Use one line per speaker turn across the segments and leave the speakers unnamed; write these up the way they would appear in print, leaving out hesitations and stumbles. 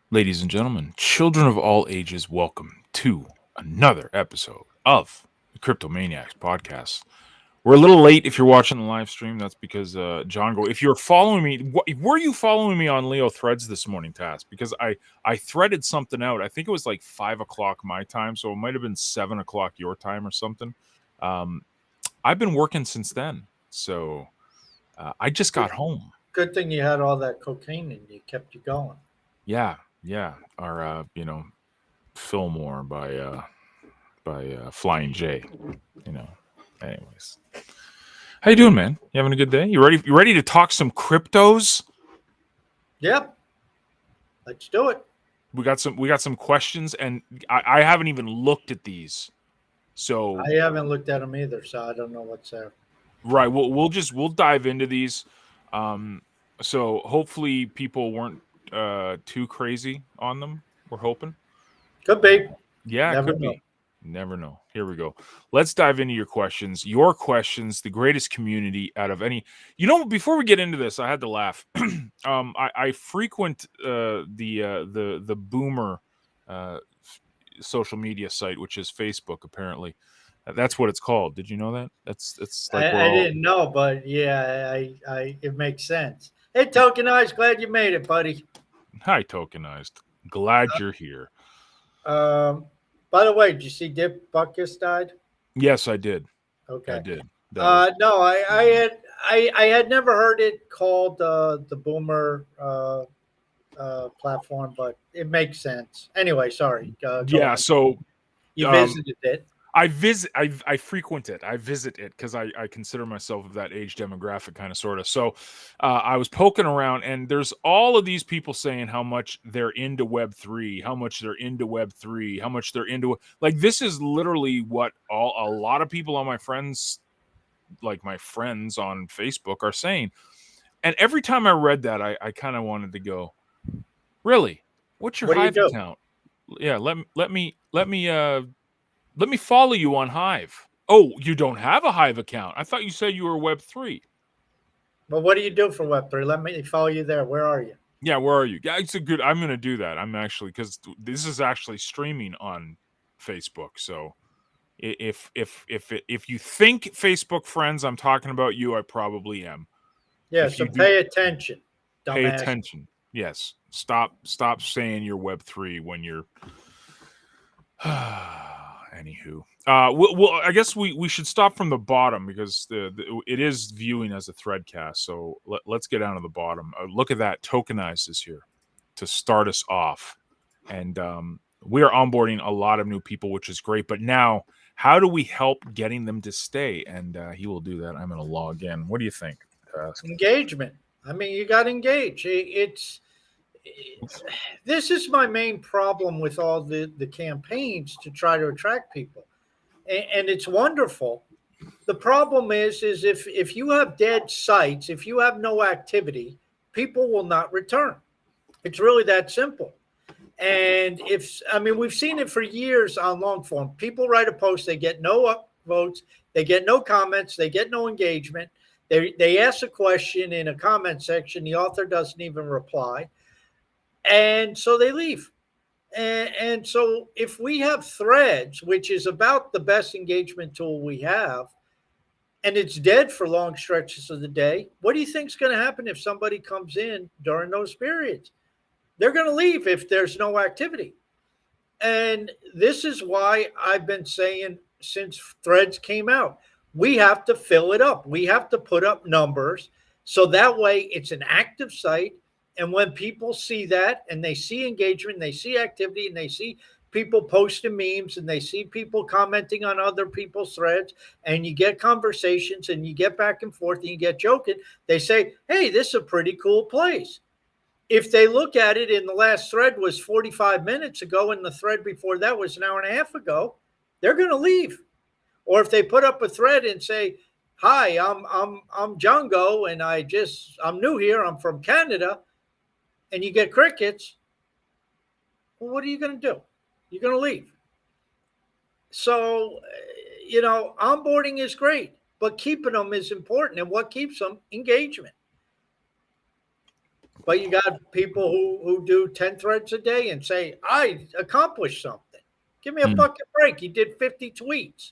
Ladies and gentlemen, children of all ages, welcome to another episode of the Crypto Maniacs Podcast. We're a little late if you're watching the live stream. That's because John go. If you're following me, were you following me on Leo Threads this morning, Task? Because I threaded something out. I think it was like 5 o'clock my time, so it might have been 7 o'clock your time or something. Um, I've been working since then, so I just got
Good,
home.
good thing you had all that cocaine and you kept you going.
Yeah. Our Fillmore by Flying J. You know. Anyways, how you doing, man? You having a good day? You ready? You ready to talk some cryptos?
Yep, let's do it.
We got some questions, and I haven't even looked at these. So
I haven't looked at them either, so I don't know what's there.
right, we'll dive into these. Um, so hopefully people weren't too crazy on them. We're hoping.
Could be.
Yeah, it
Never
could
know.
be. Never know. Here we go. Let's dive into your questions. Your questions, the greatest community out of any. Before we get into this, I had to laugh. I frequent the boomer social media site, which is Facebook. Apparently, that's what it's called. Did you know that? That's like we're
I
all
didn't know, but yeah, it makes sense. Hey, Tokenized, glad you made it, buddy.
high tokenized. Glad you're here.
Um, by the way, did you see Dip Buckus died?
Yes, I did. I
Okay.
did. That was
No, I had never heard it called the Boomer platform, but it makes sense. Anyway, sorry. Go
yeah.
on.
So
You
um,
visited it.
I frequent it. I visit it because I consider myself of that age demographic, kind of sort of. So I was poking around, and there's all of these people saying how much they're into Web3, how much they're into Web3, how much they're into, like, this is literally what a lot of people on my friends on Facebook are saying. And every time I read that, I kind of wanted to go, really? What's your
What do you
Hive
do?
account? Yeah, let me follow you on Hive. Oh, you don't have a Hive account. I thought you said you were Web3.
Well, what do you do for Web3? Let me follow you there. Where are you?
Yeah, where are you? Yeah, I'm going to do that. I'm actually, because this is actually streaming on Facebook. So if you think Facebook friends, I'm talking about you, I probably am.
Yeah,
If
so
you do,
pay attention,
pay
dumbass.
attention. Yes. Stop saying you're Web3 when you're anywho, I guess we should stop from the bottom because it is viewing as a threadcast. So let's get down to the bottom. Look at that, tokenized is here to start us off, and we are onboarding a lot of new people, which is great. But now, how do we help getting them to stay? And he will do that. I'm going to log in. What do you think?
Engagement. I mean, you got to engage. This is my main problem with all the campaigns to try to attract people, and it's wonderful. The problem is if you have dead sites, if you have no activity, people will not return. It's really that simple. And if I mean, we've seen it for years on long form. People write a post, they get no votes, they get no comments, they get no engagement. They ask a question in a comment section, the author doesn't even reply, and so they leave. And so if we have threads, which is about the best engagement tool we have, and it's dead for long stretches of the day, what do you think is going to happen if somebody comes in during those periods? They're going to leave if there's no activity. And this is why I've been saying since threads came out, we have to fill it up. We have to put up numbers so that way it's an active site. And when people see that and they see engagement, they see activity, and they see people posting memes and they see people commenting on other people's threads, and you get conversations and you get back and forth and you get joking, they say, hey, this is a pretty cool place. If they look at it and the last thread was 45 minutes ago and the thread before that was an hour and a half ago, they're going to leave. Or if they put up a thread and say, "Hi, I'm Django and I'm new here. I'm from Canada," and you get crickets, well, what are you going to do? You're going to leave. So, onboarding is great, but keeping them is important. And what keeps them? Engagement. But you got people who do 10 threads a day and say, I accomplished something. Give me a
Mm.
fucking break. You did 50 tweets.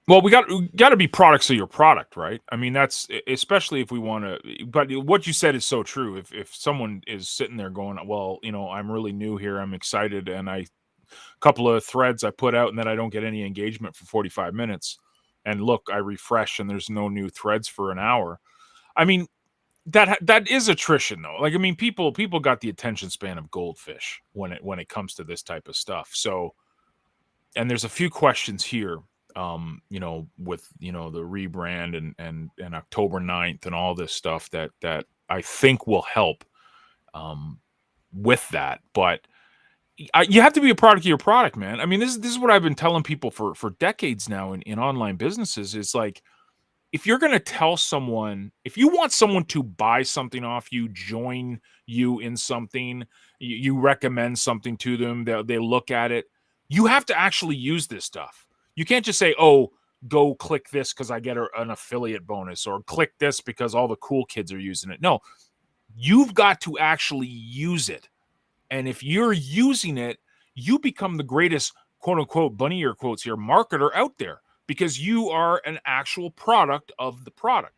Well, we got to be products of your product, right? I mean, that's especially if we want to. But what you said is so true. If someone is sitting there going, well, I'm really new here, I'm excited, and a couple of threads I put out, and then I don't get any engagement for 45 minutes, and look, I refresh, and there's no new threads for an hour. I mean, that is attrition, though. Like, I mean, people got the attention span of goldfish when it comes to this type of stuff. So, and there's a few questions here, with the rebrand and October 9th and all this stuff that I think will help with that. But you have to be a product of your product, man. I mean, this is what I've been telling people for decades now in online businesses. It's like, if you're going to tell someone, if you want someone to buy something off you, join you in something, you recommend something to them, they look at it, you have to actually use this stuff. You can't just say, oh, go click this because I get an affiliate bonus, or click this because all the cool kids are using it. No, you've got to actually use it. And if you're using it, you become the greatest, quote unquote, bunny ear quotes here, marketer out there, because you are an actual product of the product.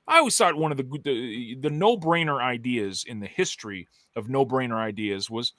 I always thought one of the no-brainer ideas in the history of no-brainer ideas was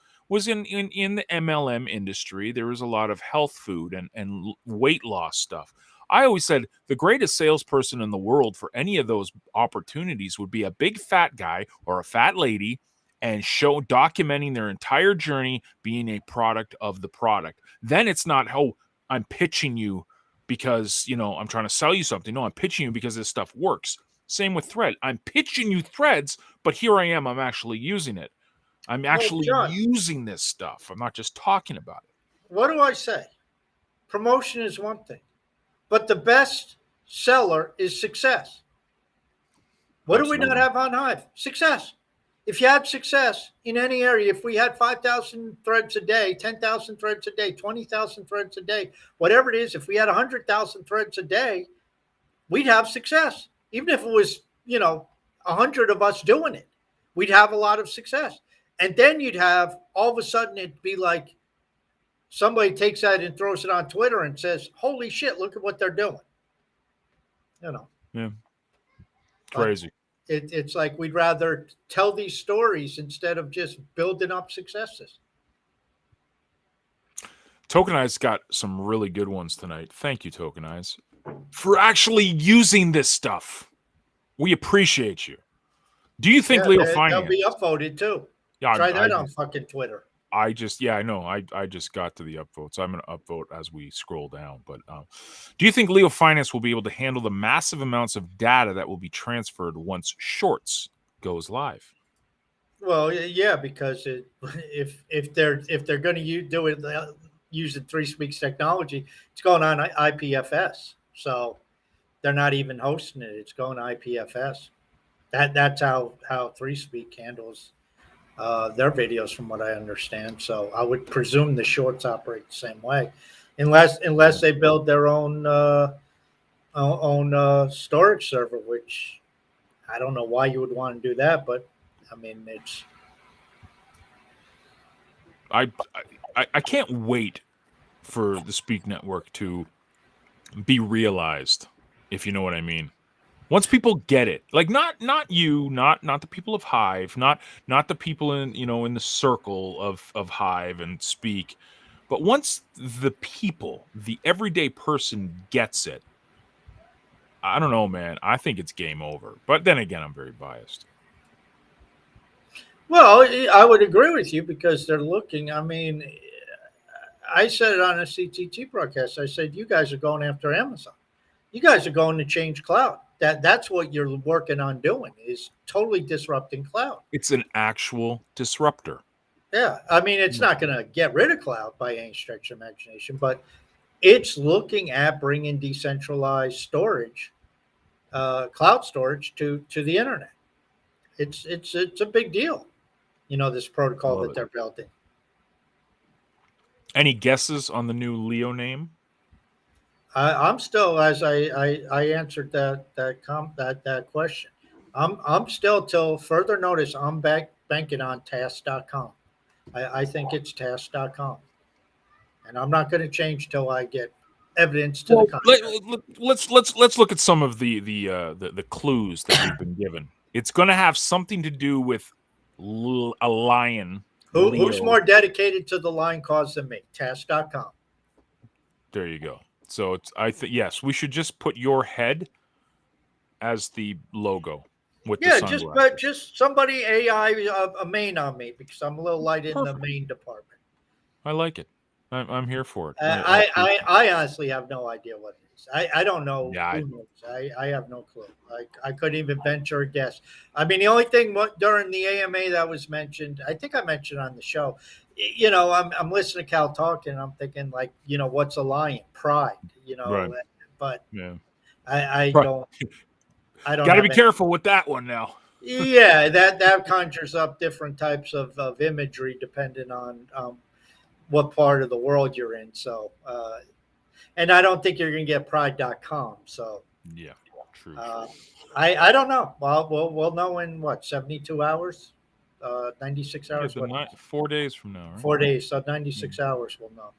in the MLM industry. There was a lot of health food and weight loss stuff. I always said the greatest salesperson in the world for any of those opportunities would be a big fat guy or a fat lady, and documenting their entire journey, being a product of the product. Then it's not, oh, I'm pitching you because, I'm trying to sell you something. No, I'm pitching you because this stuff works. Same with thread. I'm pitching you threads, but here I am. I'm actually using it. I'm actually using this stuff. I'm not just talking about it.
What do I say? Promotion is one thing, but the best seller is success. What do we not have on Hive? Success. If you had success in any area, if we had 5,000 threads a day, 10,000 threads a day, 20,000 threads a day, whatever it is, if we had 100,000 threads a day, we'd have success. Even if it was, 100 of us doing it, we'd have a lot of success. And then you'd have, all of a sudden, it'd be like somebody takes that and throws it on Twitter and says, holy shit, look at what they're doing.
Yeah. Crazy.
It's like we'd rather tell these stories instead of just building up successes.
Tokenize got some really good ones tonight. Thank you, Tokenize, for actually using this stuff. We appreciate you. Do you think Leo Finance?
They'll be upvoted too. Yeah, try that on fucking Twitter.
I know. I just got to the upvotes. I'm going to upvote as we scroll down. But do you think Leo Finance will be able to handle the massive amounts of data that will be transferred once Shorts goes live?
Well, yeah, because if they're going to do it using 3Speak's technology, it's going on IPFS. So they're not even hosting it; it's going IPFS. That's how 3Speak handles their videos, from what I understand. So I would presume the Shorts operate the same way, unless they build their own storage server, which I don't know why you would want to do that, but I mean, it's.
I can't wait for the Speak Network to be realized, if you know what I mean. Once people get it, like not you, not the people of Hive, not the people in the circle of Hive and Speak, but once the people, the everyday person gets it, I don't know, man. I think it's game over. But then again, I'm very biased.
Well, I would agree with you because they're looking. I mean, I said it on a CTT broadcast. I said, you guys are going after Amazon. You guys are going to change cloud. That's what you're working on doing, is totally disrupting cloud.
It's an actual disruptor.
Yeah. I mean, it's not going to get rid of cloud by any stretch of imagination, but it's looking at bringing decentralized storage, cloud storage to the internet. It's a big deal. This protocol that they're building.
Any guesses on the new Leo name?
I'm still, as I answered that question, I'm still till further notice. I'm banking on task.com. I think it's task.com, and I'm not going to change till I get evidence to the
Well,
contrary.
let's look at some of the clues that we've been given. It's going to have something to do with a lion,
Who's
Leo.
more dedicated to the line cause than me? Task.com.
There you go. So I think yes, we should just put your head as the logo with the
Yeah,
sunglasses.
just somebody AI a main on me because I'm a little light in the
Perfect.
main department.
I like it. I'm here for it. I
I,
appreciate
I
it.
I honestly have no idea what it is. I don't know
Yeah,
who knows. I have no clue. I couldn't even venture a guess. I mean, the only thing during the AMA that was mentioned, I think I mentioned on the show. You know, I'm listening to Cal talking, and I'm thinking like, what's a lion? Pride.
right.
But
Yeah.
I
Right.
don't I don't
Got to
have
be
any.
careful with that one now.
Yeah, that conjures up different types of imagery depending on what part of the world you're in. So, and I don't think you're going to get pride.com. So,
Yeah. True.
uh, I don't know. Well, we'll know in what, 72 hours, 96
Yeah,
hours, what,
4 days from now, right?
4 days. So
Yeah.
96 hours we'll know.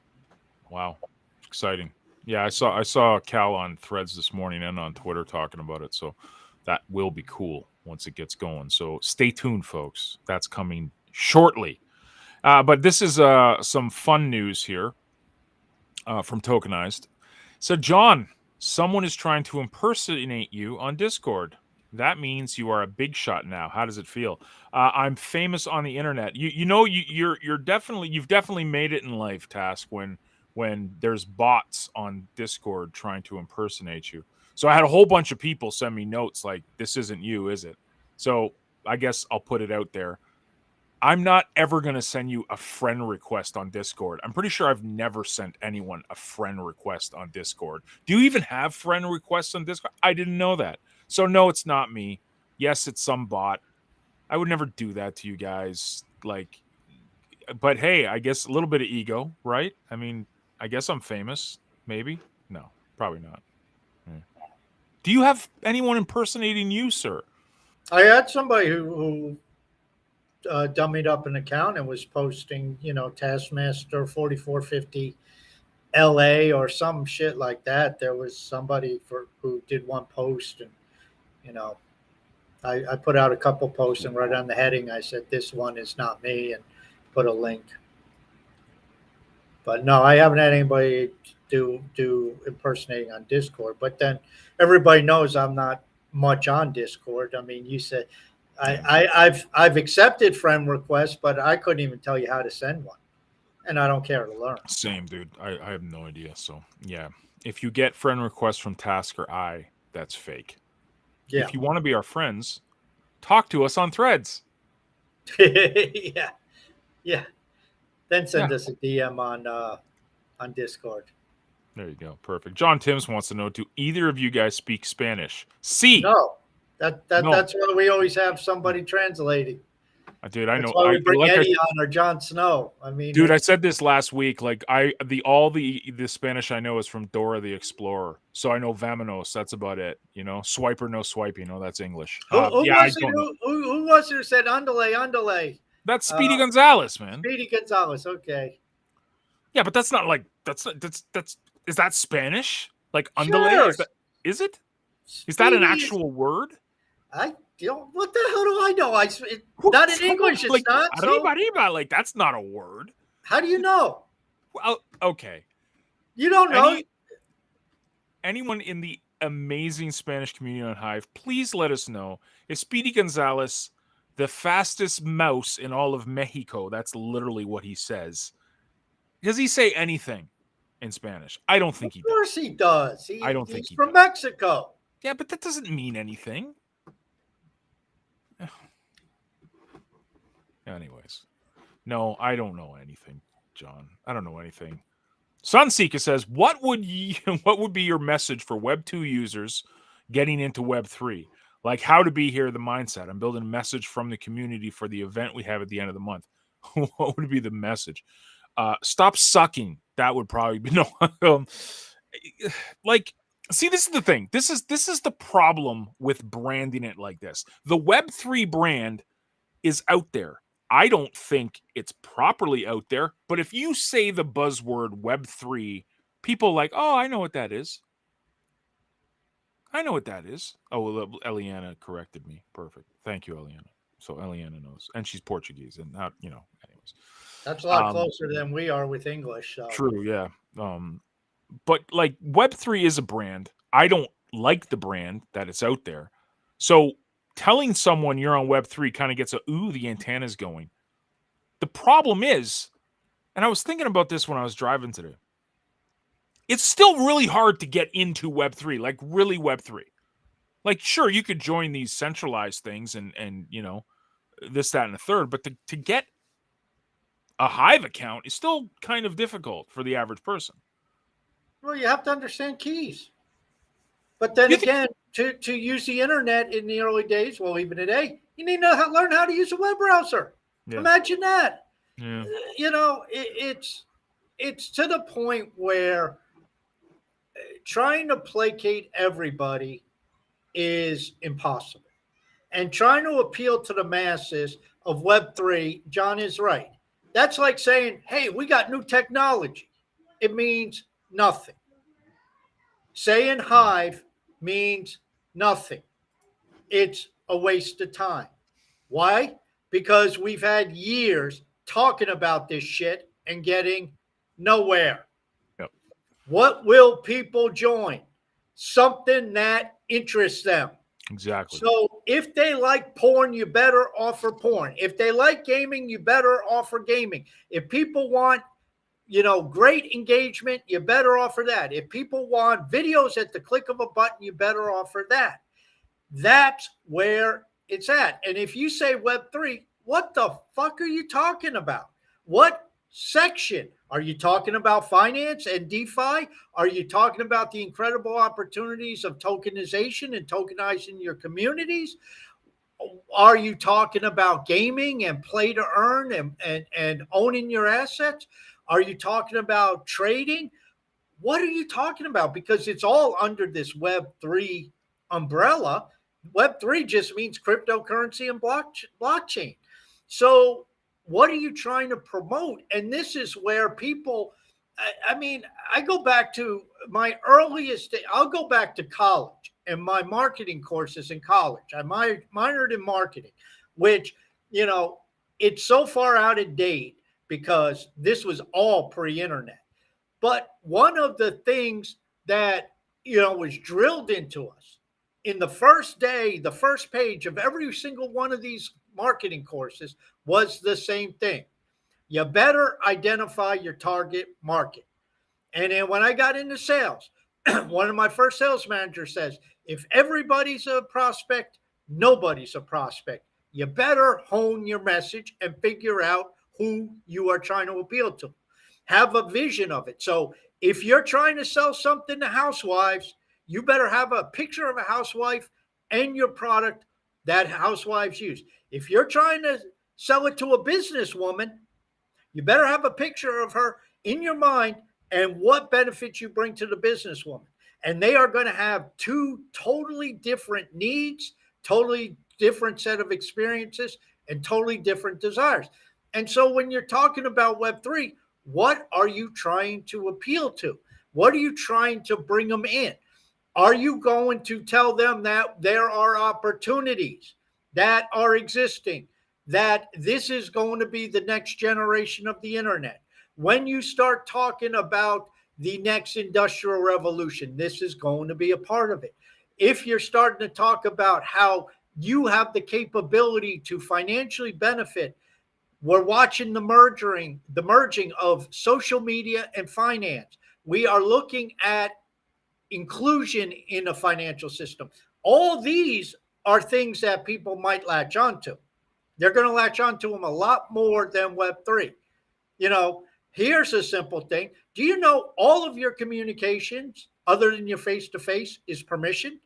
Wow. Exciting. Yeah, I saw Cal on Threads this morning and on Twitter talking about it. So that will be cool once it gets going. So stay tuned, folks. That's coming shortly. But this is some fun news here from Tokenized. So, John, someone is trying to impersonate you on Discord. That means you are a big shot now. How does it feel? I'm famous on the internet. You've definitely made it in life, Task, when there's bots on Discord trying to impersonate you. So I had a whole bunch of people send me notes like, "This isn't you, is it?" So I guess I'll put it out there. I'm not ever going to send you a friend request on Discord. I'm pretty sure I've never sent anyone a friend request on Discord. Do you even have friend requests on Discord? I didn't know that. So, no, it's not me. Yes, it's some bot. I would never do that to you guys. Like, but hey, I guess a little bit of ego, right? I mean, I guess I'm famous. Maybe. No, probably not. Hmm. Do you have anyone impersonating you, sir?
I had somebody who dummied up an account and was posting, Taskmaster 4450 LA or some shit like that. There was somebody who did one post, and you know, I put out a couple posts, and right on the heading I said this one is not me, and put a link. But no, I haven't had anybody do impersonating on Discord. But then everybody knows I'm not much on Discord. I mean, you said
Yeah.
I've accepted friend requests, but I couldn't even tell you how to send one, and I don't care to learn.
Same, dude. I have no idea. So, yeah. If you get friend requests from Task or I, that's fake.
Yeah,
If you want to be our friends, talk to us on Threads.
yeah, yeah. Then
Yeah.
send us a DM on Discord.
There you go. Perfect. John Timms wants to know, do either of you guys speak Spanish? See.
No,
No.
that's why we always have somebody translating.
Dude, I
That's
know.
why we bring
Like I
Eddie on or Jon Snow. I mean,
Dude, I said this last week. Like all the Spanish I know is from Dora the Explorer. So I know Vamonos. That's about it. Swipe or no swipe. That's English.
who
Yeah, I
was it?
don't know.
Who was it who said underlay, underlay?
That's
Uh,
Speedy Gonzalez, man.
Speedy Gonzalez. Okay,
Yeah, but that's not like that's is that Spanish? Like underlay?
sure.
Is it? Is that an
Speedy is.
actual word?
What the hell do I know? Not in
Someone
English. It's
like
not. So
arriba, like that's not a word.
how do you know?
Well, okay.
You don't know.
Anyone in the amazing Spanish community on Hive, please let us know. Is Speedy Gonzalez the fastest mouse in all of Mexico? That's literally what he says. Does he say anything in Spanish? I don't think he
Of course
does.
he does.
I don't think
He's
he
from
does.
Mexico.
Yeah, but that doesn't mean anything. Anyways, no, I don't know anything, John. I don't know anything. Sunseeker says, what would be your message for Web 2 users getting into Web 3? Like how to be here, the mindset. I'm building a message from the community for the event we have at the end of the month. What would be the message? Stop sucking. That would probably be no. Like See, this is the thing. This is the problem with branding it like this. The Web3 brand is out there. I don't think it's properly out there, but if you say the buzzword Web3, people like, "Oh, I know what that is. I know what that is." Oh, well, Eliana corrected me. Perfect. Thank you, Eliana. So Eliana knows, and she's Portuguese, and not, anyways.
That's a lot closer than we are with English. So.
True, yeah. But like Web3 is a brand. I don't like the brand that it's out there. So telling someone you're on Web3 kind of gets the antenna's going. The problem is, and I was thinking about this when I was driving today, it's still really hard to get into Web3, like really Web3. Like, sure, you could join these centralized things and this, that, and the third, but to get a Hive account is still kind of difficult for the average person.
Well, you have to understand keys. But then again, to use the internet in the early days, well, even today, you need to learn how to use a web browser. Yeah. Imagine that. Yeah. It's to the point where trying to placate everybody is impossible. And trying to appeal to the masses of Web3, John is right. That's like saying, hey, we got new technology. It means nothing. Saying Hive means nothing. It's a waste of time. Why? Because we've had years talking about this shit and getting nowhere.
Yep.
What will people join? Something that interests them.
Exactly.
So if they like porn, you better offer porn. If they like gaming, you better offer gaming. If people want, great engagement, you better offer that. If people want videos at the click of a button, you better offer that. That's where it's at. And if you say Web3, what the fuck are you talking about? What section? Are you talking about finance and DeFi? Are you talking about the incredible opportunities of tokenization and tokenizing your communities? Are you talking about gaming and play to earn and owning your assets? Are you talking about trading? What are you talking about? Because it's all under this Web3 umbrella. Web3 just means cryptocurrency and blockchain. So what are you trying to promote? And this is where people, I go back to my earliest day. I'll go back to college and my marketing courses in college. I minored in marketing, which, it's so far out of date because this was all pre-internet. But one of the things that, was drilled into us in the first day, the first page of every single one of these marketing courses was the same thing. You better identify your target market. And then when I got into sales, one of my first sales managers says, if everybody's a prospect, nobody's a prospect. You better hone your message and figure out who you are trying to appeal to. Have a vision of it. So if you're trying to sell something to housewives, you better have a picture of a housewife and your product that housewives use. If you're trying to sell it to a businesswoman, you better have a picture of her in your mind and what benefits you bring to the businesswoman. And they are going to have two totally different needs, totally different set of experiences, and totally different desires. And so when you're talking about Web3, what are you trying to appeal to? What are you trying to bring them in? Are you going to tell them that there are opportunities that are existing, that this is going to be the next generation of the internet? When you start talking about the next industrial revolution, this is going to be a part of it. If you're starting to talk about how you have the capability to financially benefit, we're watching the merging of social media and finance. We are looking at inclusion in a financial system. All these are things that people might latch onto. They're going to latch onto them a lot more than Web3. Here's a simple thing. Do you know all of your communications, other than your face-to-face, is permission?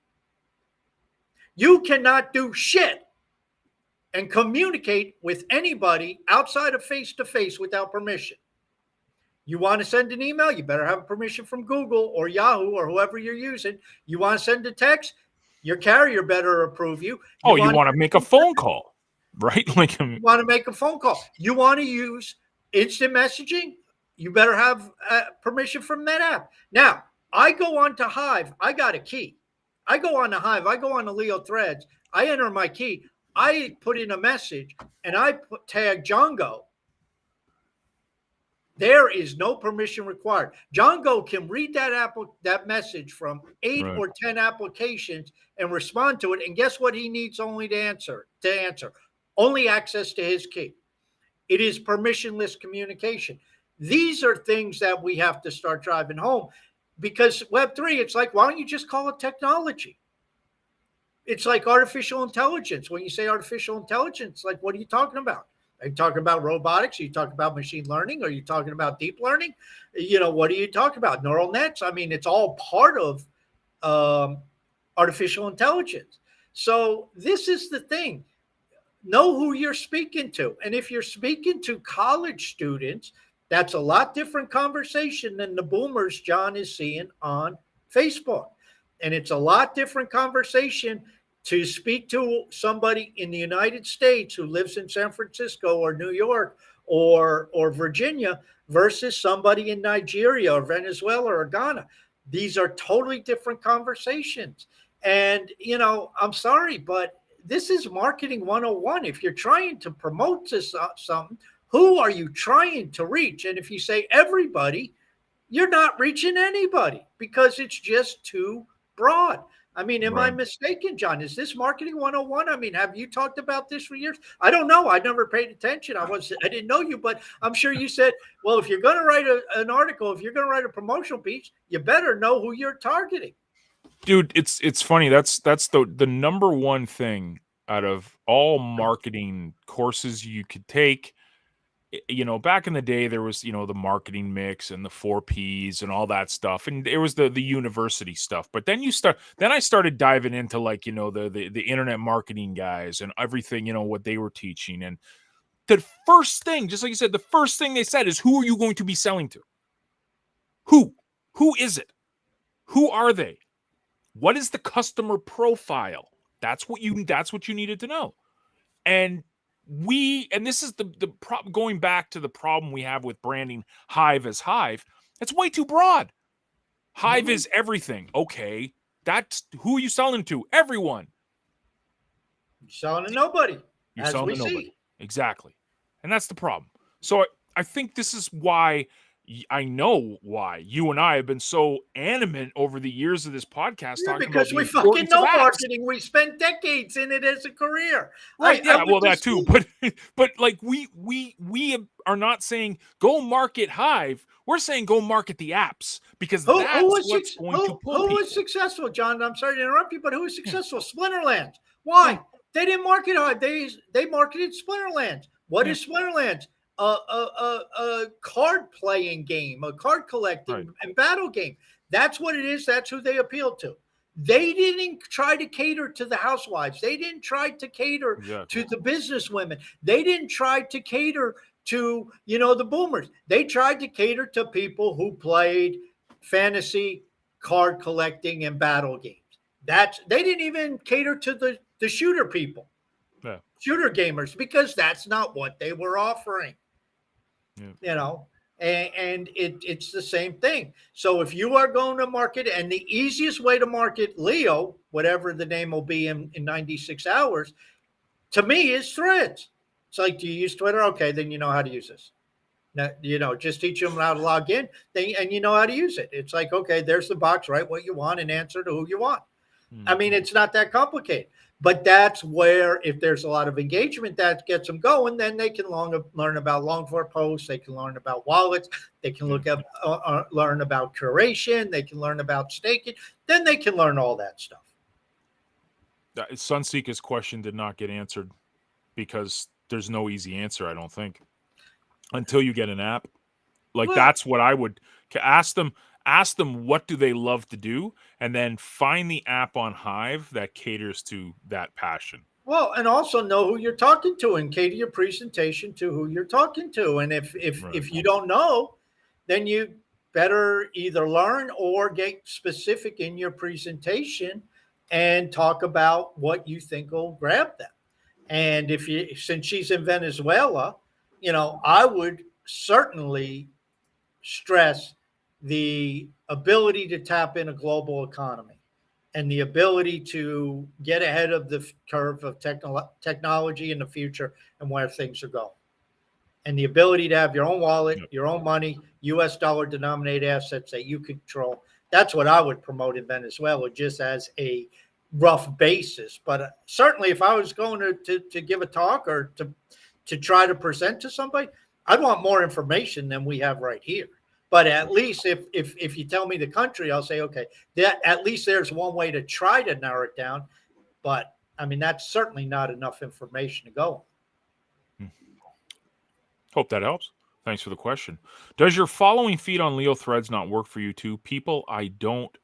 You cannot do shit and communicate with anybody outside of face-to-face without permission. You want to send an email, you better have permission from Google or Yahoo or whoever you're using. You want to send a text, your carrier better approve you.
You want to make a phone call, right? Like,
you want to make a phone call. You want to use instant messaging, you better have permission from that app. Now, I go on to Hive. I got a key. I go on to Hive. I go on to Leo Threads. I enter my key. I put in a message and I tag Django. There is no permission required. Django can read that message from 8 or 10 applications and respond to it. And guess what he needs only to answer? Only access to his key. It is permissionless communication. These are things that we have to start driving home, because Web3, it's like, why don't you just call it technology? It's like artificial intelligence. When you say artificial intelligence, like, what are you talking about? Are you talking about robotics? Are you talking about machine learning? Are you talking about deep learning? What are you talking about? Neural nets? I mean, it's all part of artificial intelligence. So this is the thing. Know who you're speaking to. And if you're speaking to college students, that's a lot different conversation than the boomers John is seeing on Facebook. And it's a lot different conversation to speak to somebody in the United States who lives in San Francisco or New York or Virginia versus somebody in Nigeria or Venezuela or Ghana. These are totally different conversations. And, I'm sorry, but this is marketing 101. If you're trying to promote something, who are you trying to reach? And if you say everybody, you're not reaching anybody because it's just too broad. I mean, am I mistaken, John? Is this marketing 101? I mean, have you talked about this for years? I don't know. I never paid attention. I didn't know you, but I'm sure you said, well, if you're going to write an article, if you're going to write a promotional piece, you better know who you're targeting.
Dude, it's funny. That's the number one thing out of all marketing courses you could take. Back in the day, there was, the marketing mix and the 4 Ps and all that stuff. And there was the university stuff. But then I started diving into, like, the internet marketing guys and everything, what they were teaching. And the first thing, just like you said, the first thing they said is, who are you going to be selling to? Who is it? Who are they? What is the customer profile? That's what you needed to know. And this is the going back to the problem we have with branding Hive as Hive. It's way too broad. Hive is everything. Okay, that's who are you selling to? Everyone.
You're selling to nobody.
You're selling to nobody. Exactly. And that's the problem. So I think this is why, I know why you and I have been so animate over the years of this podcast talking about
because we fucking know marketing. We spent decades in it as a career.
Right. That too. But like we are not saying go market Hive. We're saying go market the apps, because that's what's going to pull people.
Who was successful, John? I'm sorry to interrupt you, but who was successful? Splinterlands. Why? They didn't market Hive. They marketed Splinterlands. What is Splinterlands? A card playing game, a card collecting and battle game. That's what it is. That's who they appealed to. They didn't try to cater to the housewives. They didn't try to cater to the business women. They didn't try to cater to, the boomers. They tried to cater to people who played fantasy card collecting and battle games. They didn't even cater to the shooter people, shooter gamers, because that's not what they were offering. And it's the same thing. So if you are going to market, and the easiest way to market Leo, whatever the name will be in 96 hours, to me, is Threads. It's like, do you use Twitter? Okay, then you know how to use this. Now, just teach them how to log in, and you know how to use it. It's like, okay, there's the box, write what you want and answer to who you want. I mean, it's not that complicated. But that's where, if there's a lot of engagement that gets them going, then they can learn about long-form posts. They can learn about wallets. They can learn about curation. They can learn about staking. Then they can learn all that stuff.
Sunseeker's question did not get answered, because there's no easy answer, I don't think, until you get an app. That's what I would ask them. Ask them, what do they love to do? And then find the app on Hive that caters to that passion.
Well, and also know who you're talking to and cater your presentation to who you're talking to. And if you don't know, then you better either learn or get specific in your presentation and talk about what you think will grab them. And since she's in Venezuela, I would certainly stress the ability to tap in a global economy and the ability to get ahead of the curve of technology in the future and where things are going. And the ability to have your own wallet, your own money, US dollar denominated assets that you control. That's what I would promote in Venezuela, just as a rough basis. But certainly if I was going to give a talk or to try to present to somebody, I'd want more information than we have right here. But at least if you tell me the country, I'll say, okay, at least there's one way to try to narrow it down. But I mean, that's certainly not enough information to go.
Hope that helps. Thanks for the question. Does your following feed on Leo Threads not work for you too? People I don't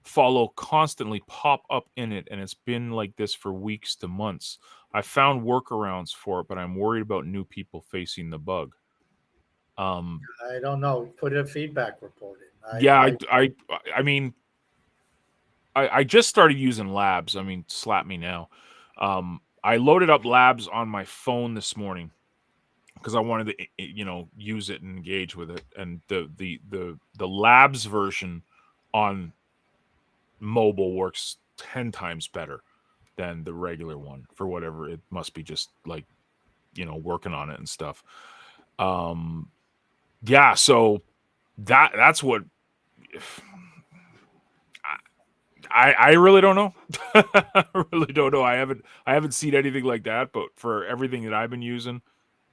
follow constantly pop up in it, and it's been like this for weeks to months. I found workarounds for it, but I'm worried about new people facing the bug.
I don't know. Put a feedback report in.
I mean, I just started using Labs. I mean, slap me now. I loaded up Labs on my phone this morning because I wanted to, use it and engage with it. And the Labs version on mobile works 10 times better than the regular one for whatever. It must be just like, working on it and stuff. Yeah, so that's what I really don't know. I really don't know. I haven't seen anything like that, but for everything that I've been using,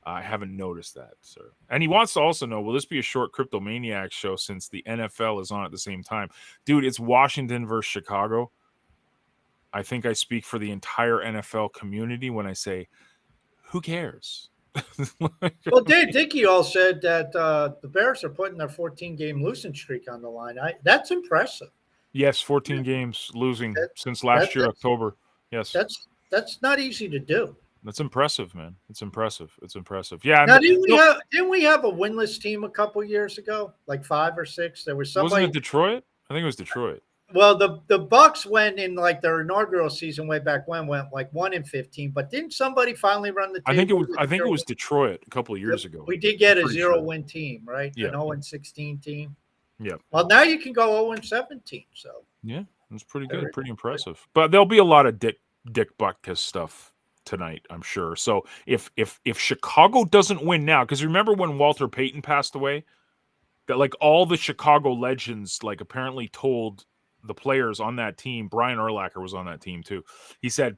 I haven't noticed that, sir. And he wants to also know, will this be a short Crypto Maniacs show since the NFL is on at the same time? Dude, it's Washington versus Chicago. I think I speak for the entire NFL community when I say, who cares?
Well, Dave Dickey all said that the Bears are putting their 14-game losing streak on the line. That's impressive.
Yes, 14 games losing since last year, October. Yes.
That's not easy to do.
That's impressive, man. It's impressive. Yeah.
Now, didn't we have a winless team a couple years ago, like 5 or 6? There was somebody.
Wasn't it Detroit? I think it was Detroit.
Well, the Bucks went in like their inaugural season way back when, went like 1-15. But didn't somebody finally run the table?
I think it was Detroit a couple of years ago.
We did get a 0-win team, right?
Yeah.
An 0-16 team.
Yeah.
Well, now you can go 0-17. So
yeah, it's pretty good, pretty impressive. But there'll be a lot of Dick Butkus stuff tonight, I'm sure. So if Chicago doesn't win now, because remember when Walter Payton passed away, that like all the Chicago legends like apparently told the players on that team, Brian Urlacher was on that team too. He said,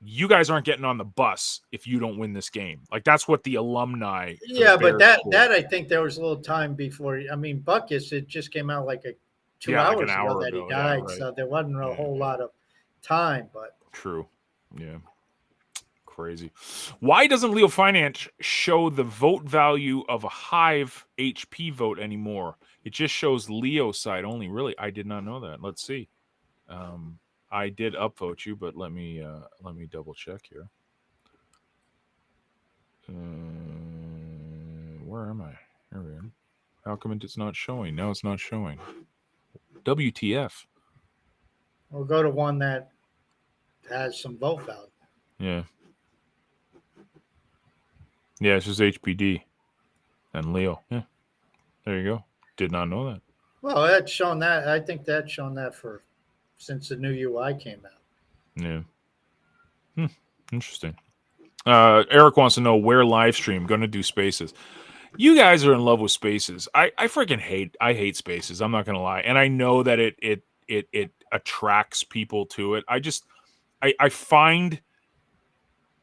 you guys aren't getting on the bus if you don't win this game. Like that's what the alumni.
Yeah, but that I think there was a little time before. I mean, Butkus, it just came out like 2 hours ago that he died, right. So there wasn't a whole lot of time. But
true, yeah, crazy. Why doesn't Leo Finance show the vote value of a Hive HP vote anymore? It just shows Leo side only. Really, I did not know that. Let's see. I did upvote you, but let me double check here. Where am I? Here we are. How come it's not showing? No, it's not showing. WTF?
We'll go to one that has some vote value.
Yeah. Yeah, it's just HPD and Leo. Yeah. There you go. Did not know that.
Well, that's shown that. I think that's shown that since the new UI came out.
Yeah. Interesting. Eric wants to know where live stream going to do spaces. You guys are in love with spaces. I freaking hate spaces. I'm not going to lie. And I know that it attracts people to it. I find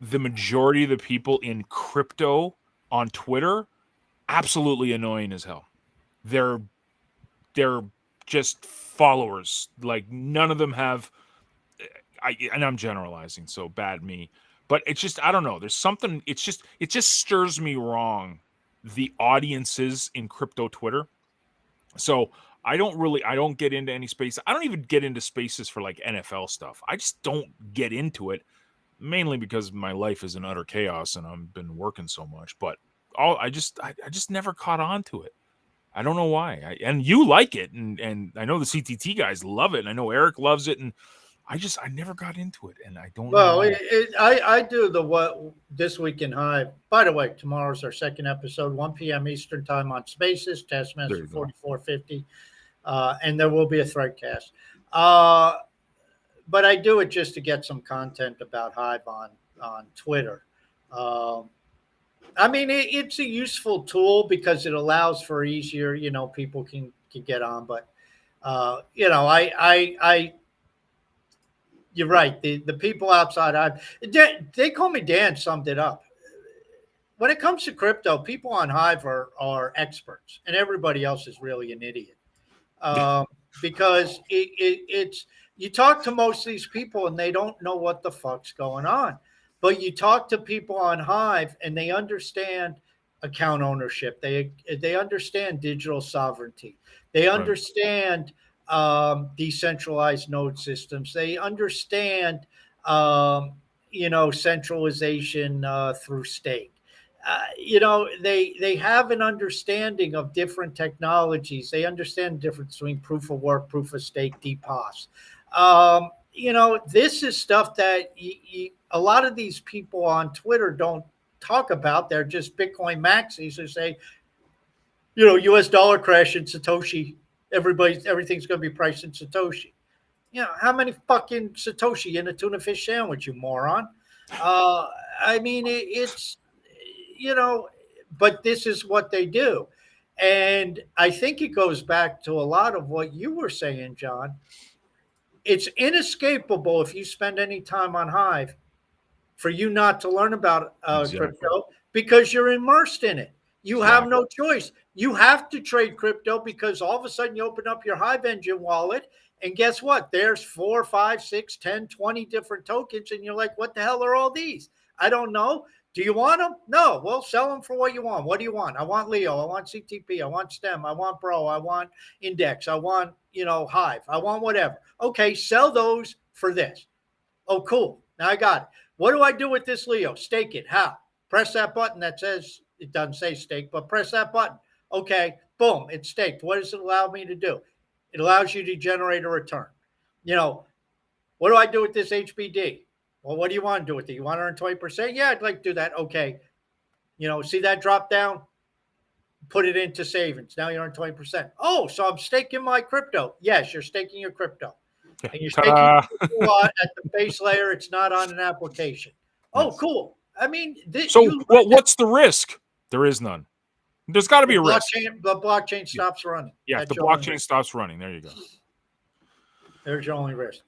the majority of the people in crypto on Twitter absolutely annoying as hell. They're just followers. Like none of them have. And I'm generalizing, so bad me. But it's just I don't know. There's something. It just stirs me wrong. The audiences in crypto Twitter. So I don't get into any space. I don't even get into spaces for like NFL stuff. I just don't get into it, mainly because my life is in utter chaos and I've been working so much. But I just never caught on to it. I don't know why. And you like it, and I know the CTT guys love it, and I know Eric loves it, and I never got into it, and I don't know
Well,
why.
I do the what this week in Hive. By the way, tomorrow's our second episode, 1 p.m. Eastern time on Spaces,
There
Taskmaster
you go.
4450, and there will be a threadcast. Uh, but I do it just to get some content about Hive on Twitter. Um, I mean, it's a useful tool because it allows for easier, people can get on. But I you're right. The people outside, they call me Dan. Summed it up. When it comes to crypto, people on Hive are experts, and everybody else is really an idiot. Um, because it's you talk to most of these people and they don't know what the fuck's going on. But you talk to people on Hive and they understand account ownership. They understand digital sovereignty. They
Right.
understand decentralized node systems. They understand centralization through stake. They have an understanding of different technologies. They understand the difference between proof of work, proof of stake, DPoS. This is stuff that a lot of these people on Twitter don't talk about. They're just Bitcoin maxis who say, US dollar crash in Satoshi. Everything's going to be priced in Satoshi. How many fucking Satoshi in a tuna fish sandwich, you moron? I mean, it's but this is what they do. And I think it goes back to a lot of what you were saying, John. It's inescapable if you spend any time on Hive for you not to learn about
Exactly.
crypto because you're immersed in it. You have
Exactly.
no choice. You have to trade crypto because all of a sudden you open up your Hive Engine wallet and guess what? There's 4, 5, 6, 10, 20 different tokens. And you're like, what the hell are all these? I don't know. Do you want them? No. Well, sell them for what you want. What do you want? I want Leo. I want CTP. I want STEM. I want Bro. I want Index. I want, Hive. I want whatever. Okay, sell those for this. Oh, cool. Now I got it. What do I do with this Leo? Stake it. How? Press that button that says, it doesn't say stake, but press that button. Okay, boom, it's staked. What does it allow me to do? It allows you to generate a return. What do I do with this HBD? Well, what do you want to do with it? You want to earn 20%? Yeah, I'd like to do that. Okay. See that drop down? Put it into savings. Now you earn 20%. Oh, so I'm staking my crypto. Yes, you're staking your crypto. And you're staking
Ta-da.
at the base layer. It's not on an application. Oh,
Yes.
cool. I mean,
So what's the risk? There is none. There's got to be a risk.
the blockchain stops running.
Yeah, if the
That's your only
blockchain
risk.
stops running, there you go.
There's your only risk.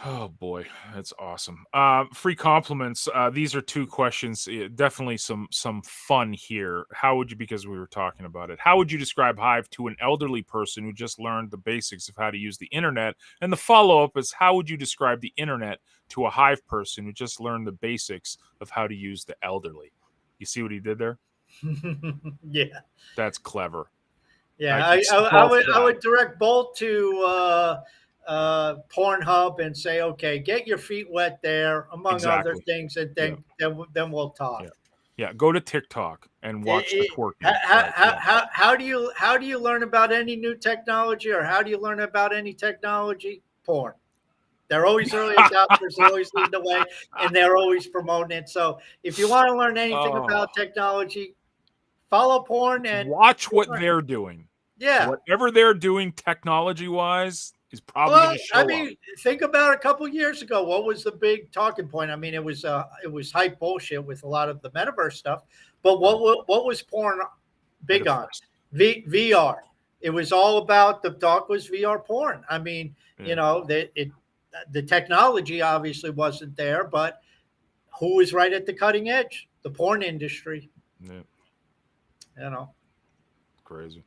Oh boy, that's awesome. Free compliments. These are two questions. Definitely some fun here. How would you, because we were talking about it, how would you describe Hive to an elderly person who just learned the basics of how to use the internet? And the follow up is, how would you describe the internet to a Hive person who just learned the basics of how to use the elderly? You see what he did there?
Yeah.
That's clever.
Yeah, I would direct Bolt to Pornhub and say, okay, get your feet wet there, among other
Exactly.
things, and then we'll talk.
Yeah. Go to TikTok and watch the twerking.
How do you learn about any new technology, or how do you learn about any technology? Porn. They're always early adopters. They always lead the way, and they're always promoting it. So if you want to learn anything about technology, follow porn and
watch what they're doing.
Yeah.
Whatever they're doing technology-wise is probably going to show up.
Think about a couple of years ago. What was the big talking point? I mean, it was hype bullshit with a lot of the metaverse stuff. But what was porn big on? VR. It was all about, the talk was VR porn. I mean, the technology obviously wasn't there, but who was right at the cutting edge? The porn industry.
Yeah. Crazy.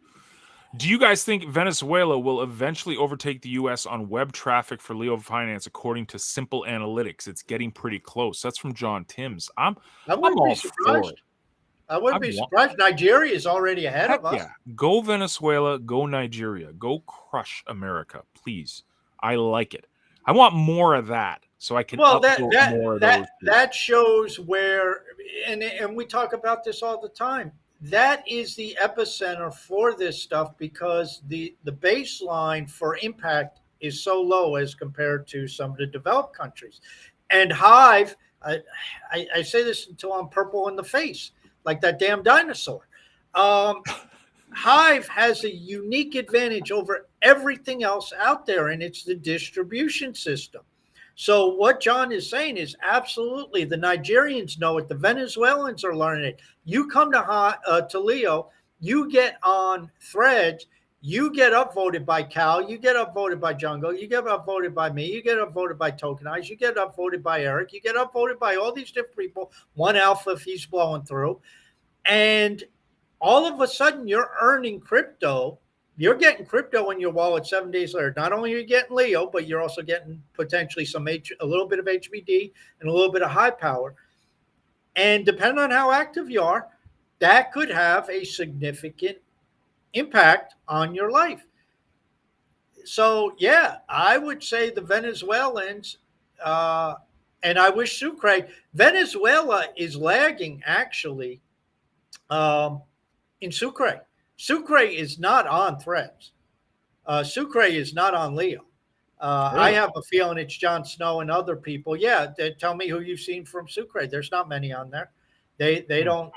Do you guys think Venezuela will eventually overtake the U.S. on web traffic for Leo Finance, according to Simple Analytics? It's getting pretty close. That's from John Timms. I'm all
be surprised.
for it.
I wouldn't be surprised. Nigeria is already ahead of us.
Yeah. Go Venezuela. Go Nigeria. Go crush America, please. I like it. I want more of that, so I can more of those.
That shows where, and we talk about this all the time. that is the epicenter for this stuff because the baseline for impact is so low as compared to some of the developed countries. And Hive, I say this until I'm purple in the face, like that damn dinosaur. Um, Hive has a unique advantage over everything else out there, and it's the distribution system. So what John is saying is absolutely the Nigerians know it, the Venezuelans are learning it. You come to Leo, you get on Threads, you get upvoted by Cal, you get upvoted by Jungle, you get upvoted by me, you get upvoted by Tokenize, you get upvoted by Eric, you get upvoted by all these different people. One Alpha if he's blowing through, and all of a sudden you're earning crypto. You're getting crypto in your wallet 7 days later. Not only are you getting Leo, but you're also getting potentially a little bit of HBD and a little bit of high power. And depending on how active you are, that could have a significant impact on your life. So, yeah, I would say the Venezuelans, and I wish Sucre, Venezuela is lagging actually in Sucre. Sucre is not on Threads. Sucre is not on Leo.
Really?
I have a feeling it's Jon Snow and other people. Yeah, tell me who you've seen from Sucre. There's not many on there. They don't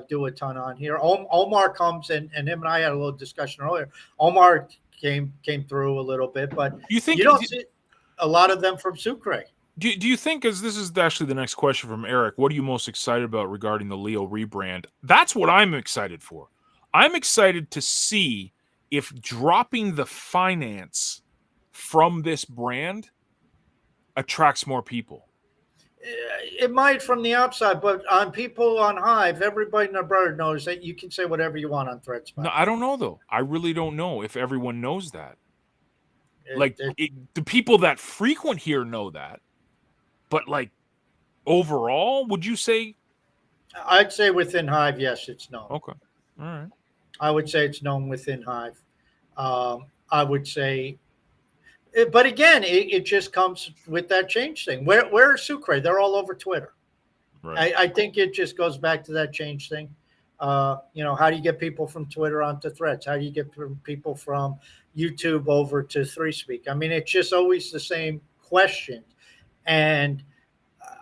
do a ton on here. Omar comes and him and I had a little discussion earlier. Omar came through a little bit, but you don't see a lot of them from Sucre.
Do you think, as this is actually the next question from Eric, what are you most excited about regarding the Leo rebrand? That's what I'm excited for. I'm excited to see if dropping the finance from this brand attracts more people.
It might from the outside, but on people on Hive, everybody and their brother knows that you can say whatever you want on Threads.
No, I don't know, though. I really don't know if everyone knows that. The people that frequent here know that. But, like, overall, would you say?
I'd say within Hive, yes, it's known.
Okay. All right.
I would say it's known within Hive. I would say, but again, it just comes with that change thing. Where is Sucre? They're all over Twitter. Right. I think it just goes back to that change thing. How do you get people from Twitter onto Threads? How do you get people from YouTube over to ThreeSpeak? I mean, it's just always the same question. And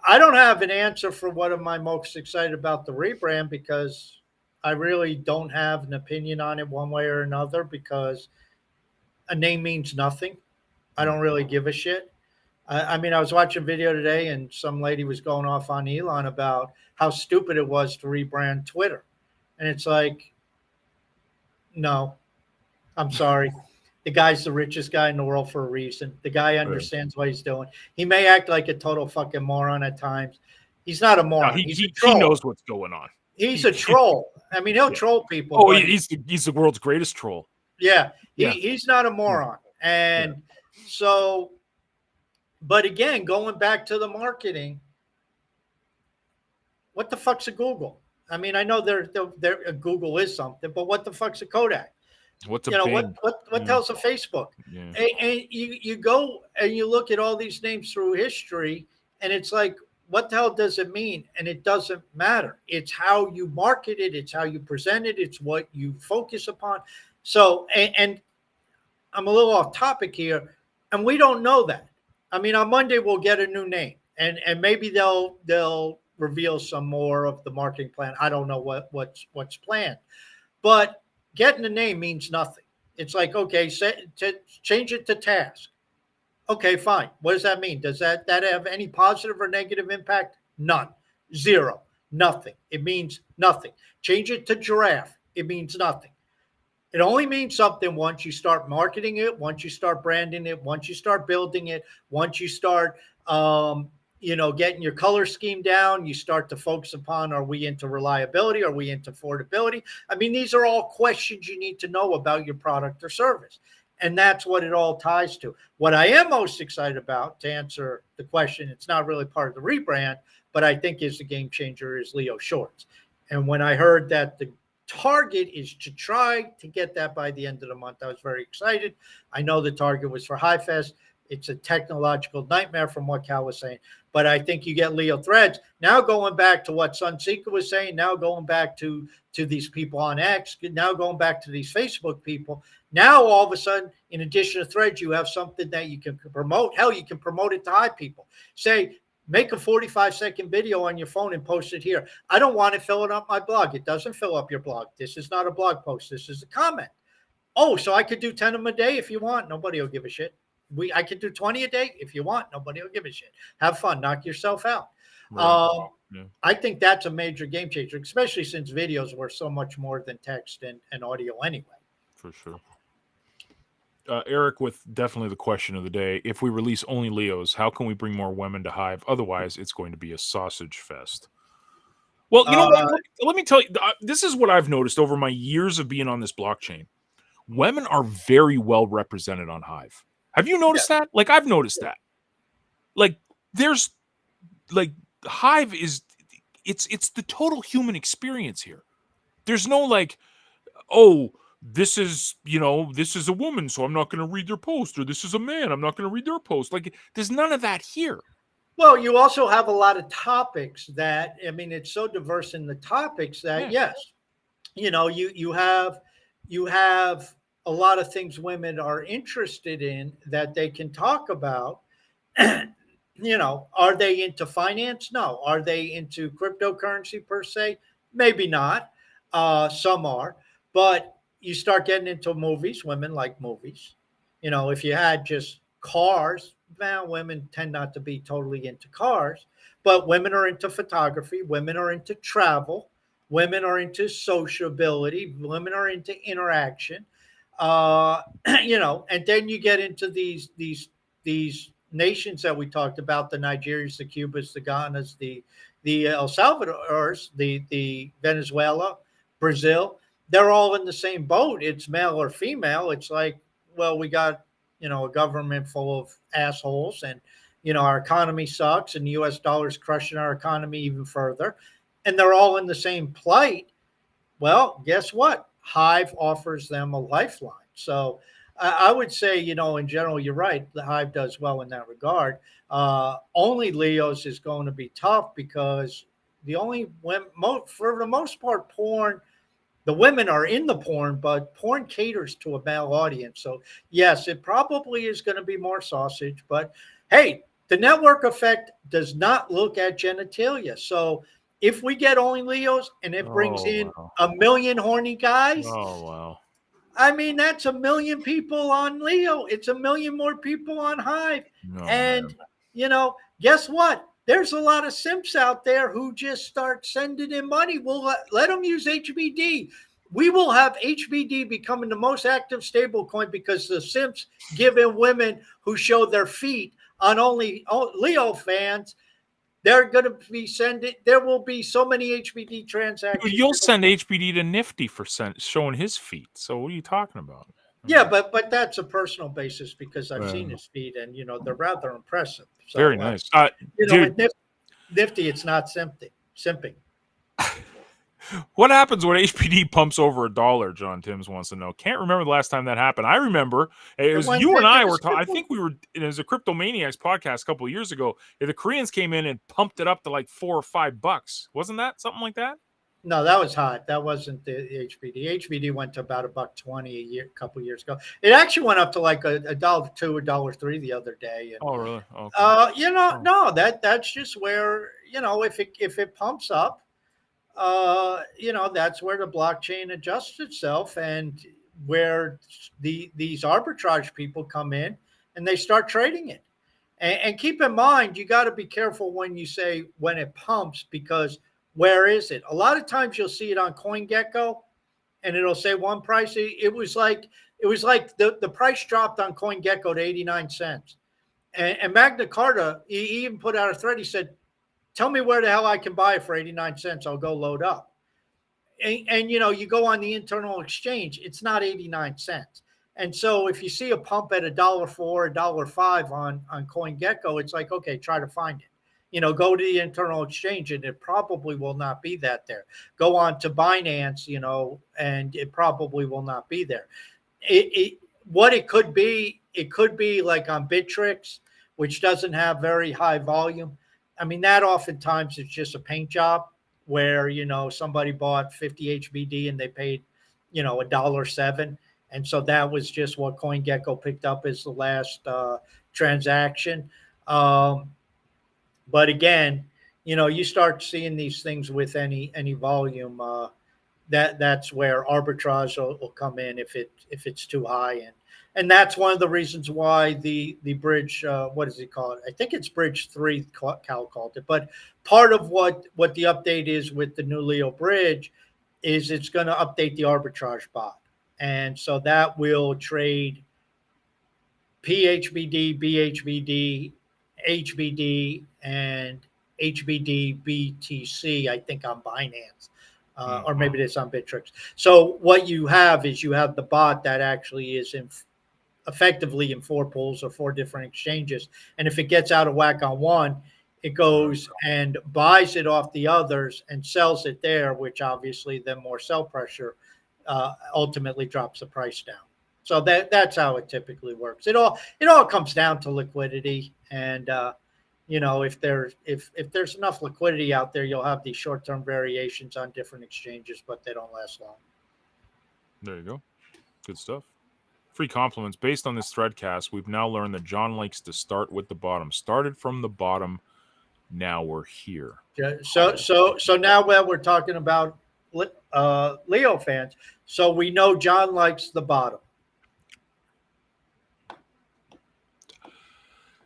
I don't have an answer for what am I most excited about the rebrand because I really don't have an opinion on it one way or another because a name means nothing. I don't really give a shit. I mean, I was watching a video today and some lady was going off on Elon about how stupid it was to rebrand Twitter. And it's like, no, I'm sorry. The guy's the richest guy in the world for a reason. The guy understands what he's doing. He may act like a total fucking moron at times. He's not a moron.
No,
he's a troll.
He knows what's going on.
He's a troll. I mean, he'll troll people.
Oh, he's the world's greatest troll.
Yeah. He's not a moron. And so, but again, going back to the marketing, what the fuck's a Google? I mean, I know Google is something, but what the fuck's a Kodak?
What's a Bing?
What tells a Facebook? Yeah. And you go and you look at all these names through history, and it's like, what the hell does it mean? And it doesn't matter. It's how you market it. It's how you present it. It's what you focus upon. So, and I'm a little off topic here, and we don't know that. I mean, on Monday we'll get a new name, and maybe they'll reveal some more of the marketing plan. I don't know what's planned, but getting the name means nothing. It's like, okay, change it to Task. Okay, fine. What does that mean? Does that have any positive or negative impact? None. Zero. Nothing. It means nothing. Change it to Giraffe. It means nothing. It only means something once you start marketing it, once you start branding it, once you start building it, once you start getting your color scheme down, you start to focus upon, are we into reliability? Are we into affordability? I mean, these are all questions you need to know about your product or service. And that's what it all ties to. What I am most excited about, to answer the question, it's not really part of the rebrand, but I think is the game changer, is Leo Shorts. And when I heard that the target is to try to get that by the end of the month, I was very excited. I know the target was for HighFest. It's a technological nightmare from what Cal was saying. But I think you get Leo threads. Now going back to what Sunseeker was saying, now going back to these people on X, now going back to these Facebook people. Now all of a sudden, in addition to threads, you have something that you can promote. Hell, you can promote it to Hive people. Say, make a 45-second video on your phone and post it here. I don't want it filling up my blog. It doesn't fill up your blog. This is not a blog post. This is a comment. Oh, so I could do 10 of them a day if you want. Nobody will give a shit. I could do 20 a day if you want. Nobody will give a shit. Have fun. Knock yourself out. Right. I think that's a major game changer, especially since videos were so much more than text and audio anyway.
For sure. Eric, with definitely the question of the day, if we release only Leos, how can we bring more women to Hive? Otherwise, it's going to be a sausage fest. Well, you know what? Let me tell you, this is what I've noticed over my years of being on this blockchain. Women are very well represented on Hive. Have you noticed that? Like, I've noticed that. Like, there's, like, Hive is, it's the total human experience here. There's no, like, oh, this is a woman, so I'm not going to read their post, or this is a man, I'm not going to read their post. Like, there's none of that here.
Well, you also have a lot of topics that, I mean, it's so diverse in the topics that, yes, you have a lot of things women are interested in that they can talk about. Are they into finance? No. Are they into cryptocurrency per se? Maybe not. Some are, but you start getting into movies. Women like movies. If you had just cars, now women tend not to be totally into cars, but women are into photography. Women are into travel. Women are into sociability. Women are into interaction. And then you get into these nations that we talked about, the Nigerians, the Cubans, the Ghanas, the El Salvadors, the Venezuela, Brazil. They're all in the same boat. It's male or female. It's like, well, we got, a government full of assholes, and, our economy sucks, and the US dollar is crushing our economy even further. And they're all in the same plight. Well, guess what? Hive offers them a lifeline. So I would say, in general, you're right. The Hive does well in that regard. Only Leos is going to be tough because for the most part, porn, the women are in the porn, but porn caters to a male audience. So yes, it probably is going to be more sausage, but hey, the network effect does not look at genitalia. So if we get only Leos and it brings in 1 million horny guys, I mean, that's 1 million people on Leo. It's 1 million more people on Hive. Guess what? There's a lot of simps out there who just start sending in money. We'll let them use HBD. We will have HBD becoming the most active stable coin because the simps give in women who show their feet on only Leo fans. They're going to be sending. There will be so many HBD transactions.
You'll send HBD to Nifty for showing his feet. So what are you talking about?
Yeah, but that's a personal basis because I've seen his feet, and they're rather impressive. So,
very nice.
With Nifty, it's not simping.
What happens when HBD pumps over $1? John Timms wants to know. Can't remember the last time that happened. I remember it was you and I were talking. I think we were. It was a Crypto Maniacs podcast a couple of years ago. The Koreans came in and pumped it up to like $4 or $5. Wasn't that something like that?
No, that was hot. That wasn't the HBD. HBD went to about $1.20 a couple of years ago. It actually went up to like $1.02, $1.03 the other day. And,
oh, really? Okay.
No, that's just where if it pumps up, that's where the blockchain adjusts itself, and where these arbitrage people come in and they start trading it. And keep in mind, you got to be careful when you say when it pumps, because where is it? A lot of times you'll see it on CoinGecko and it'll say one price. It was like the price dropped on CoinGecko to 89 cents. And Magna Carta, he even put out a thread. He said, tell me where the hell I can buy it for 89 cents. I'll go load up. And you go on the internal exchange, it's not 89 cents. And so if you see a pump at $1.04, $1.05 on CoinGecko, it's like, okay, try to find it. Go to the internal exchange, and it probably will not be that there. Go on to Binance, and it probably will not be there. what it could be like on Bittrex, which doesn't have very high volume. I mean, that oftentimes it's just a paint job where, somebody bought 50 HBD and they paid, $1.07. And so that was just what CoinGecko picked up as the last transaction. But again, you start seeing these things with any volume. That's where arbitrage will come in if it's too high, and that's one of the reasons why the bridge, what does he call it? I think it's Bridge 3. Cal called it, but part of what the update is with the new Leo bridge is it's going to update the arbitrage bot, and so that will trade PHBD, BHBD, HBD, and HBD BTC, I think, on Binance. Or maybe it's on Bittrex. So what you have is the bot that actually is effectively in 4 pools or 4 different exchanges. And if it gets out of whack on one, it goes and buys it off the others and sells it there, which obviously then more sell pressure ultimately drops the price down. So that's how it typically works. It all comes down to liquidity, and if there's enough liquidity out there, you'll have these short-term variations on different exchanges, but they don't last long.
There you go. Good stuff. Free compliments. Based on this threadcast, we've now learned that John likes to start with the bottom. Started from the bottom. Now we're here.
Yeah, so now that we're talking about Leo fans, so we know John likes the bottom.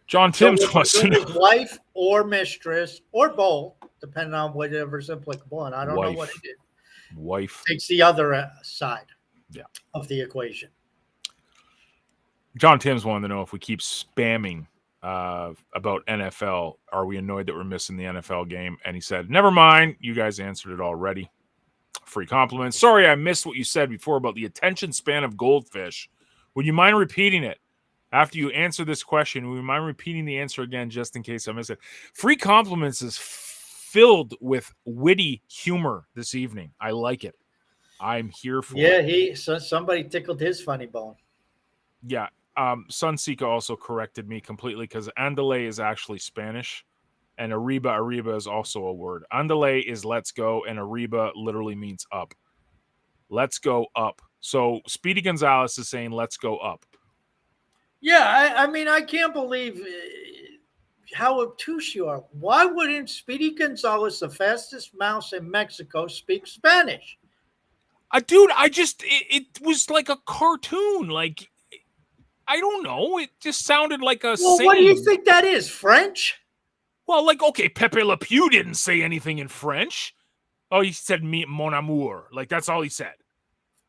John Timms
wants to know. His wife or mistress or both, depending on whatever's applicable. And I don't know what it is.
Wife
takes the other side of the equation.
John Timms wanted to know if we keep spamming about NFL, are we annoyed that we're missing the NFL game? And he said, never mind. You guys answered it already. Free compliments. Sorry, I missed what you said before about the attention span of goldfish. Would you mind repeating it? After you answer this question, would you mind repeating the answer again just in case I miss it? Free compliments is filled with witty humor this evening. I like it. I'm here for it.
Yeah, somebody tickled his funny bone.
Yeah. Sunseeker also corrected me completely because andale is actually Spanish, and arriba is also a word. Andale is let's go, and arriba literally means up. Let's go up. So Speedy Gonzalez is saying let's go up.
Yeah, I mean, I can't believe how obtuse you are. Why wouldn't Speedy Gonzalez, the fastest mouse in Mexico, speak Spanish?
Dude, it was like a cartoon. Like, I don't know. It just sounded like a saying.
What do you think that is? French?
Well, like, okay, Pepe Le Pew didn't say anything in French. Oh, he said mon amour. Like, that's all he said.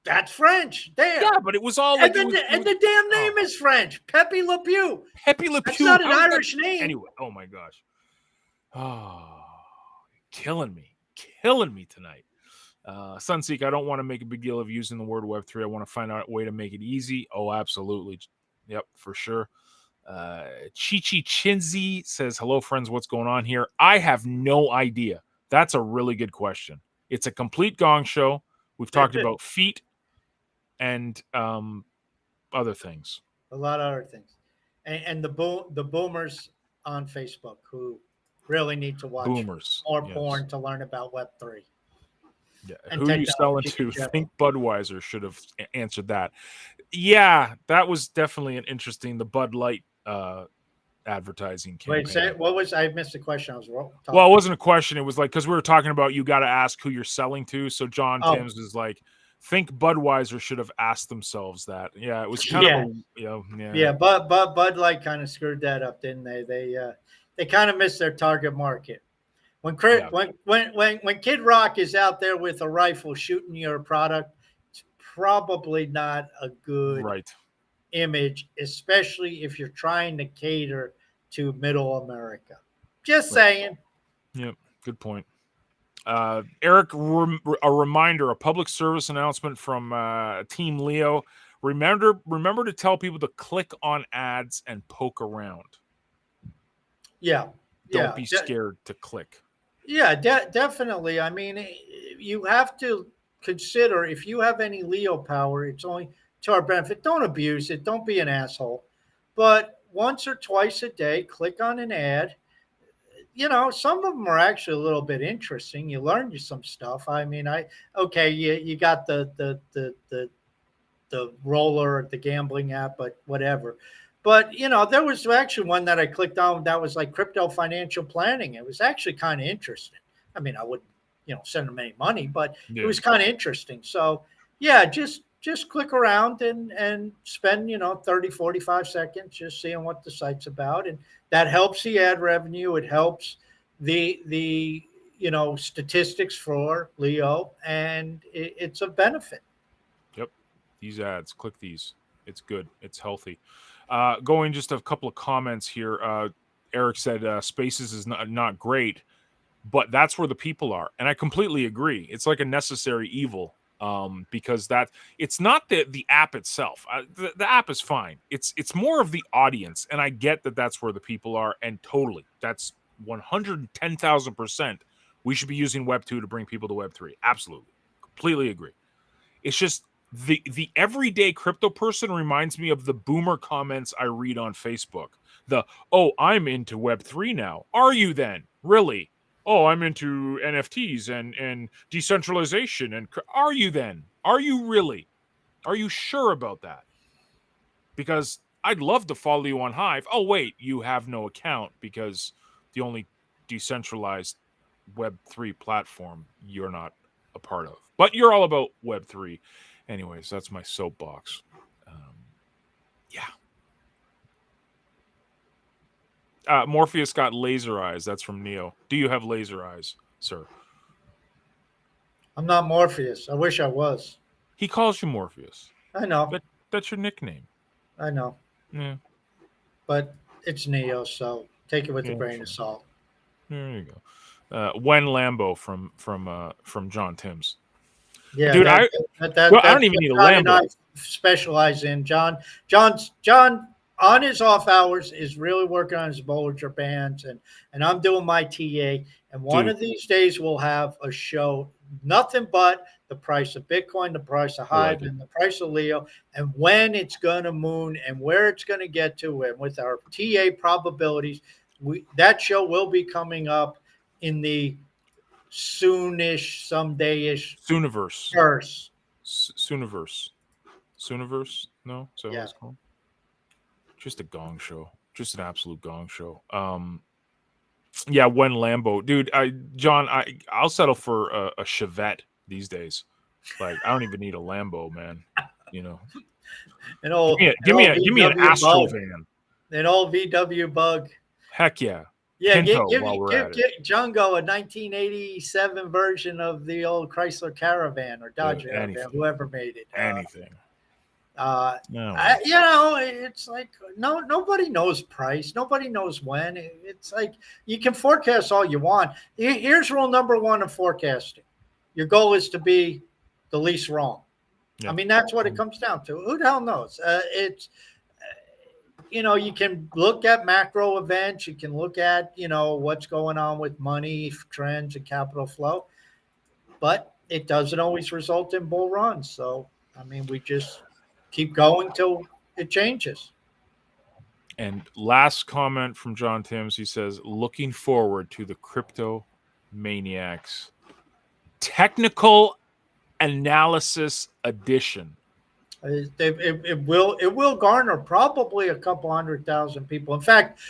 That's French. There.
Yeah, but it was all like...
And the damn name is French. Pepe Le Pew.
Pepe Le Pew.
That's not an Irish name.
Anyway, oh my gosh. Oh, killing me tonight. Sunseek, I don't want to make a big deal of using the word Web3. I want to find out a way to make it easy. Oh, absolutely. Yep, for sure. Chichi Chinzi says, hello, friends. What's going on here? I have no idea. That's a really good question. It's a complete gong show. We've talked about feet and other things.
A lot of other things. And the boomers on Facebook who really need to watch more porn to learn about Web3.
Yeah, who are you selling to? I think Budweiser should have answered that. Yeah, that was definitely an interesting, the Bud Light advertising campaign.
Wait, what was, I missed the question. I was wrong.
Well, it wasn't a question. It was like, because we were talking about you got to ask who you're selling to. So John Timms is like, think Budweiser should have asked themselves that. Yeah, it was kind of
Bud Light kind of screwed that up, didn't they? They kind of missed their target market. When Kid Rock is out there with a rifle shooting your product, it's probably not a good image, especially if you're trying to cater to Middle America. Just saying.
Yep, good point. Eric, a reminder, a public service announcement from Team Leo. Remember to tell people to click on ads and poke around.
Yeah.
Don't be scared to click.
Yeah, definitely. I mean, you have to consider if you have any Leo power, it's only to our benefit. Don't abuse it. Don't be an asshole. But once or twice a day, click on an ad. Some of them are actually a little bit interesting. You learn you some stuff. I mean, okay, you got the roller, the gambling app, but whatever. But there was actually one that I clicked on that was like crypto financial planning. It was actually kind of interesting. I mean, I wouldn't, send them any money, but it was kind of interesting. So yeah, just click around and spend, 30, 45 seconds just seeing what the site's about. And that helps the ad revenue. It helps the statistics for Leo, and it's a benefit.
Yep. These ads, click these. It's good. It's healthy. Going just a couple of comments here. Eric said Spaces is not great, but that's where the people are. And I completely agree. It's like a necessary evil, because it's not the app itself. The app is fine. It's more of the audience. And I get that that's where the people are. And totally, that's 110,000%. We should be using Web 2 to bring people to Web 3. Absolutely. Completely agree. It's just the everyday crypto person reminds me of the boomer comments I read on Facebook. I'm into Web 3 now. Are you then? Really? Oh, I'm into NFTs and decentralization. And are you then? Are you really? Are you sure about that? Because I'd love to follow you on Hive. Oh, wait, you have no account because the only decentralized Web3 platform you're not a part of. But you're all about Web3. Anyways, that's my soapbox. Yeah. Morpheus got laser eyes. That's from Neo. Do you have laser eyes, sir?
I'm not Morpheus. I wish I was.
He calls you Morpheus.
I know.
That's your nickname.
I know.
Yeah.
But it's Neo, so take it with a grain of salt.
There you go. Wen Lambo from John Timms.
Yeah,
dude, I don't even need a Lambo.
I specialize in John on his off hours is really working on his Bollinger Bands, and I'm doing my TA. And one of these days we'll have a show, nothing but the price of Bitcoin, the price of Hive, and the price of Leo, and when it's going to moon and where it's going to get to. And with our TA probabilities, that show will be coming up in the soonish, someday-ish
Sooniverse. Sooniverse. No, is that what it's called? Just a gong show. Just an absolute gong show. Yeah, Wen Lambo, dude. I'll settle for a Chevette these days. Like, I don't even need a Lambo, man. Give me an Astro van.
An old VW Bug.
Heck yeah.
Yeah, give Jungo a 1987 version of the old Chrysler Caravan or Dodge Caravan, whoever made it.
Anything.
It's like nobody knows price. Nobody knows when. It's like you can forecast all you want. Here's rule number one of forecasting. Your goal is to be the least wrong. Yeah. I mean, that's what it comes down to. Who the hell knows? You can look at macro events. You can look at, what's going on with money trends and capital flow, but it doesn't always result in bull runs. So, I mean, we just keep going till it changes.
And last comment from John Timms. He says, looking forward to the Crypto Maniacs Technical Analysis Edition.
It will garner probably a couple 100,000 people. In fact,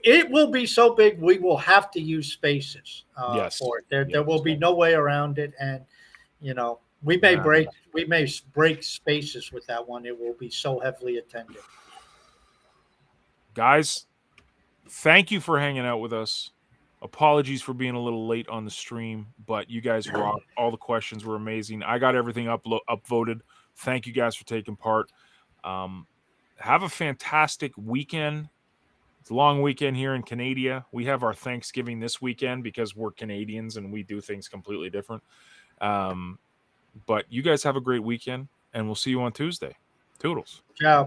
it will be so big we will have to use Spaces for it. There will be no way around it, and we may break Spaces with that one. It will be so heavily attended.
Guys, thank you for hanging out with us. Apologies for being a little late on the stream, but you guys rocked. All the questions were amazing. I got everything upvoted. Thank you guys for taking part. Have a fantastic weekend. It's a long weekend here in Canada. We have our Thanksgiving this weekend because we're Canadians and we do things completely different. But you guys have a great weekend, and we'll see you on Tuesday. Toodles.
Ciao.